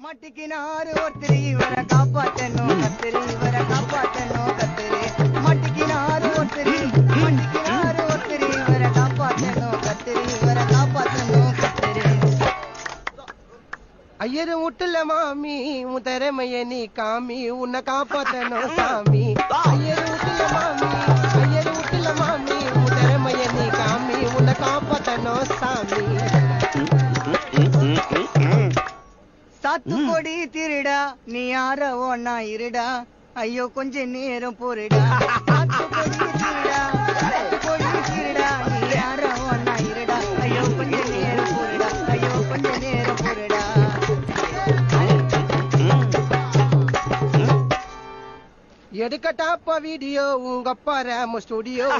மட்டிக்கினாரு ஒருத்தர் இவரை காப்பாத்தணும் கத்திரி இவரை காப்பாத்தணும் கத்திரி மட்டிக்கினாரு ஒருத்தர் இவரை காப்பாத்தணும் கத்திரி இவரை காப்பாத்தணும் கத்திரி ஐயரு முட்டுல மாமி உன் திறமைய நீ காமி உன்னை காப்பாத்தணும் சாமி ஐயரு முட்டுல மாமி உன் திறமைய நீ காமி உன்னை காப்பாத்தணும் சாமி சாத்துக்கொடி திருடா நீ யார ஒன்னா இருடா ஐயோ கொஞ்ச நேரம் பொருடா சாத்துக்கொடி திருடா நீ யார ஒன்னா இருடா ஐயோ கொஞ்ச நேரம் பொருடா ஐயோ கொஞ்ச நேரம் பொருடா எடுக்கட்டாப்பா வீடியோ உங்க பாரு ஸ்டுடியோ